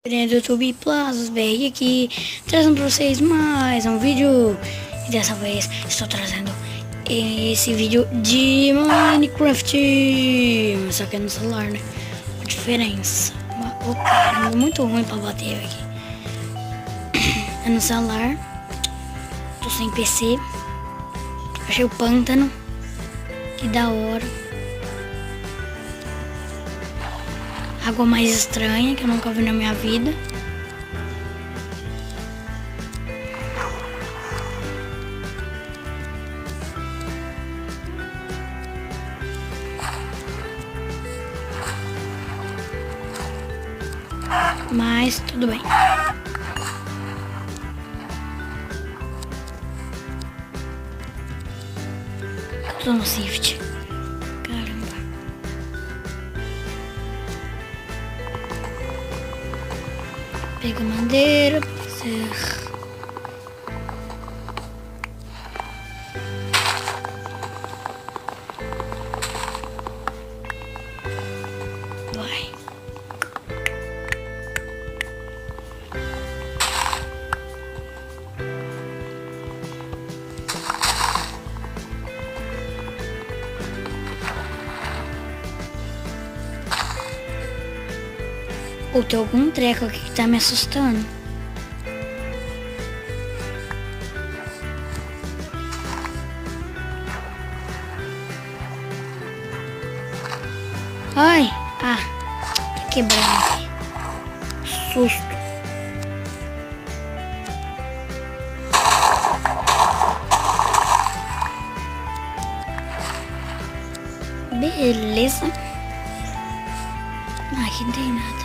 Do YouTube Plus, BR aqui, trazendo pra vocês mais um vídeo. E dessa vez estou trazendo esse vídeo de Minecraft, só que é no celular, né? A diferença. Oh, caramba, muito ruim pra bater aqui. É no celular. Tô sem PC. Achei o pântano. Que da hora. Água mais estranha que eu nunca vi na minha vida. Mas tudo bem. Eu tô no shift. Caramba. Pega madeira pra fazer. Vai. Ou tem algum treco aqui que tá me assustando. Ai! Ah! Tá quebrando aqui. Susto. Beleza. Ah, aqui não tem nada.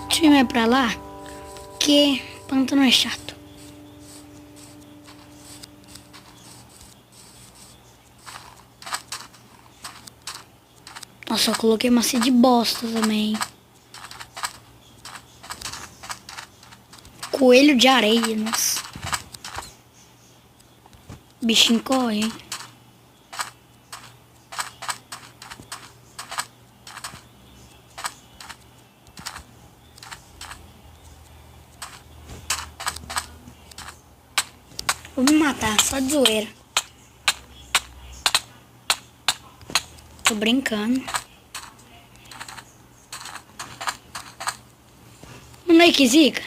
Deixa eu ir pra lá, que pântano é chato. Nossa, eu coloquei uma de bosta também. Coelho de areia, nossa. Bichinho corre, hein? Vou me matar, só de zoeira. Tô brincando. Não é que zica?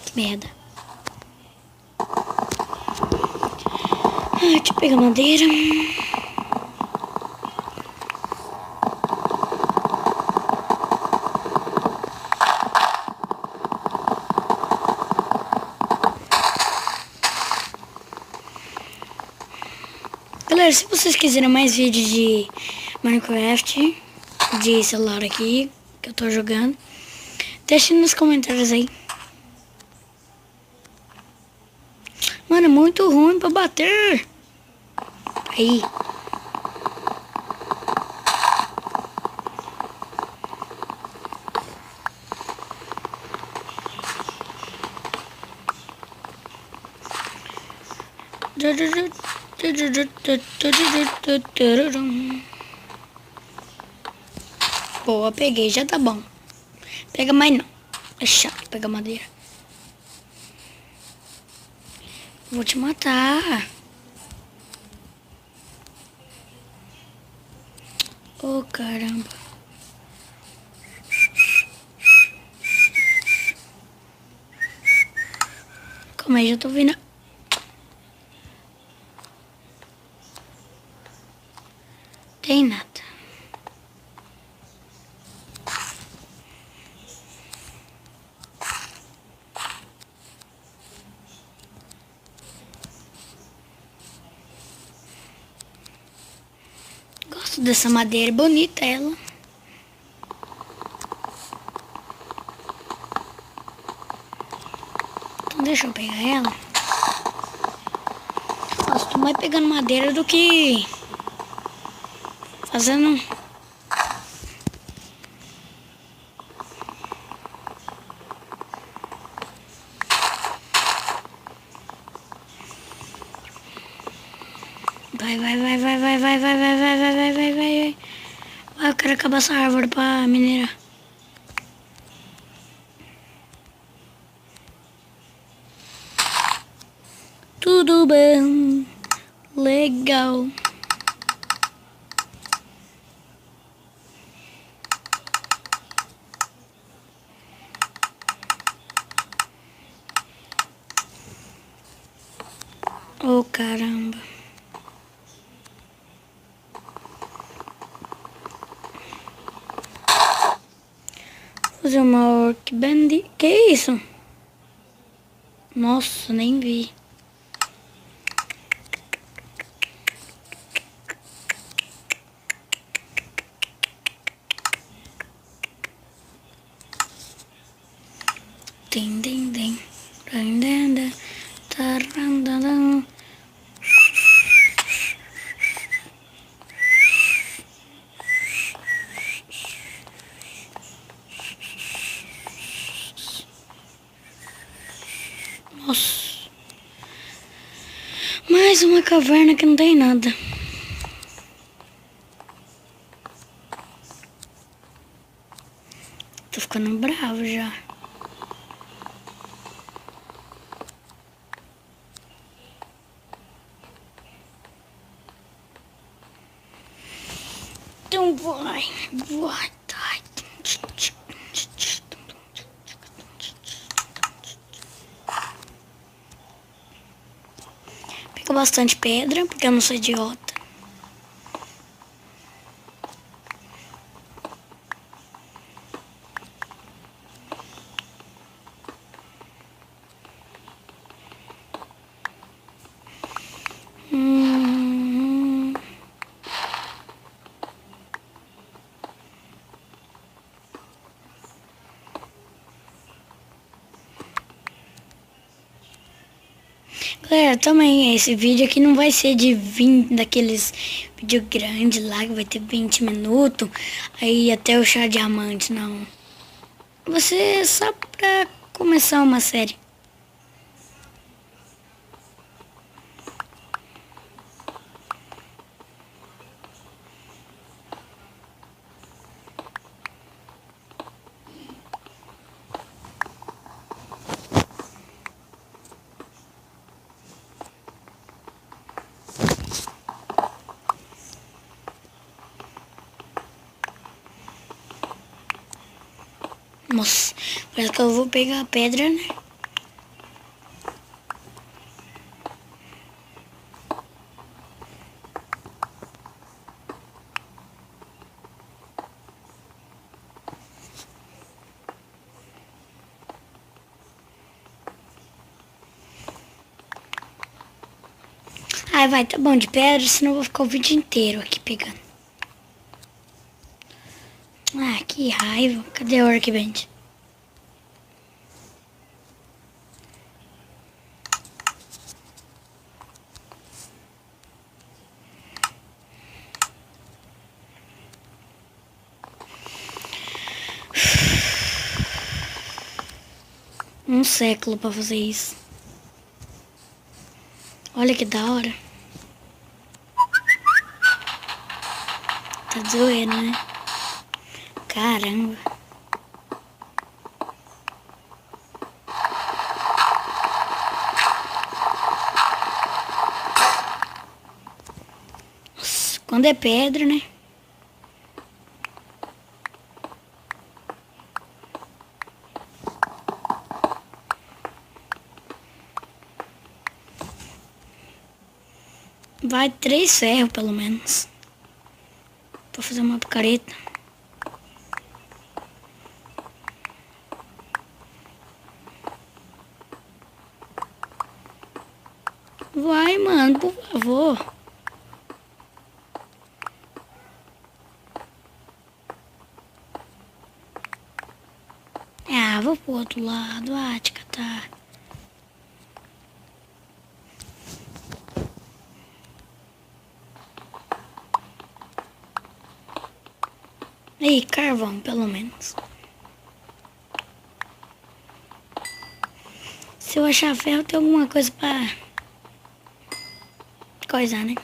Que merda. Ai, deixa eu pegar madeira. Galera, se vocês quiserem mais vídeos de Minecraft, de celular aqui, que eu tô jogando, deixem nos comentários aí. Mano, é muito ruim pra bater. Aí. Boa, peguei, já tá bom. Pega mais não. É chato pegar madeira. Vou te matar. Oh, caramba. Calma aí, já tô vendo. Tem nada. Gosto dessa madeira, bonita ela. Então deixa eu pegar ela. Gosto mais pegando madeira do que fazendo. Vai, vai, vai, vai, vai, vai, vai. vai. Vai, eu quero acabar essa árvore pra minerar. Tudo bem, legal. Oh, caramba. Fazer uma orc band. Que isso? Nossa, nem vi. Din, din, din. Din, din, din. Taran, dan, dan. Nossa. Mais uma caverna que não tem nada. Tô ficando bravo já. Então vai. Pega bastante pedra, porque eu não sou idiota. Galera, também esse vídeo aqui não vai ser de 20, daqueles vídeo grande lá que vai ter 20 minutos, aí até o chá diamante, não. Vai ser só pra começar uma série. Nossa, parece que eu vou pegar a pedra, né? Ai, vai, tá bom de pedra, senão eu vou ficar o vídeo inteiro aqui pegando. Ah, que raiva. Cadê a Workbench? Um século pra fazer isso. Olha que da hora. Tá doendo, né? Caramba. Nossa, quando é pedra, né? Vai 3 ferros, pelo menos. Pra fazer uma picareta. Vai, mano, por favor. Ah, vou pro outro lado. Ah, te catar. Aí, carvão, pelo menos. Se eu achar ferro, tem alguma coisa pra coisar, né?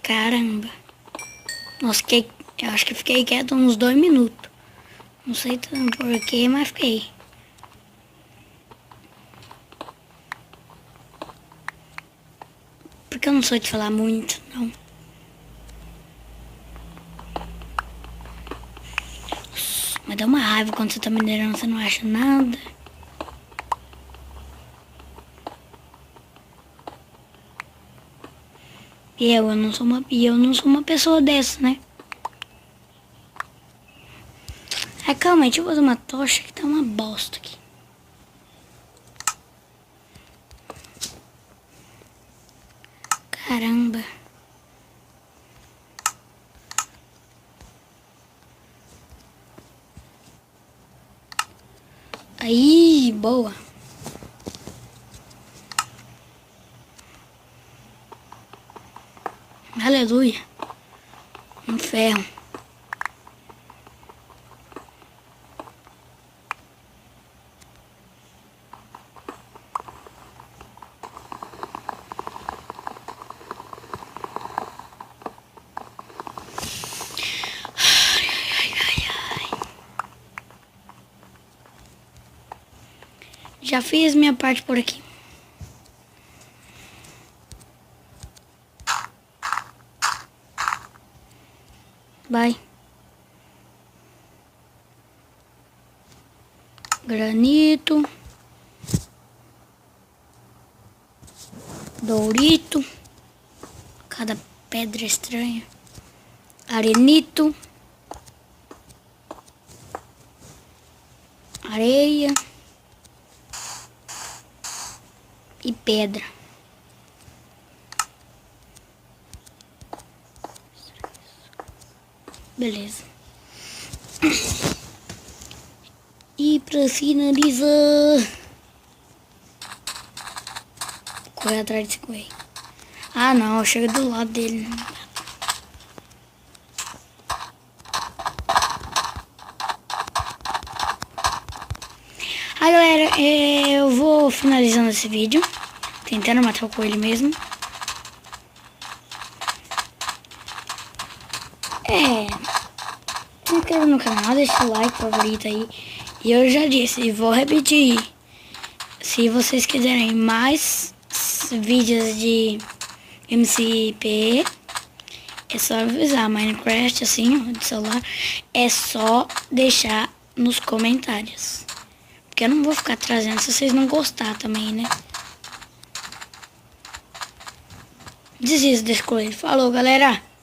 Caramba. Nossa, eu acho que fiquei quieto uns 2 minutos. Não sei porquê, mas fiquei. Porque eu não sou de falar muito, não. Mas dá uma raiva quando você tá minerando, você não acha nada. E eu não sou uma pessoa dessa, né? Ai, calma aí, deixa eu fazer uma tocha que tá uma bosta aqui. Caramba. Aí, boa. Aleluia. Um ferro. Já fiz minha parte por aqui. Vai. Granito. Dourito. Cada pedra estranha. Arenito. Areia. E pedra. Beleza. E pra finalizar, correr atrás desse coelho. Ah não, chega do lado dele. Aí galera, eu vou finalizando esse vídeo, tentando matar o coelho mesmo. Se inscreva no canal, deixa o like, favorito aí. E eu já disse, e vou repetir. Se vocês quiserem mais vídeos de MCP, é só avisar. Minecraft, assim, de celular, é só deixar nos comentários. Porque eu não vou ficar trazendo se vocês não gostar também, né? Desisto desse coelho. Falou, galera!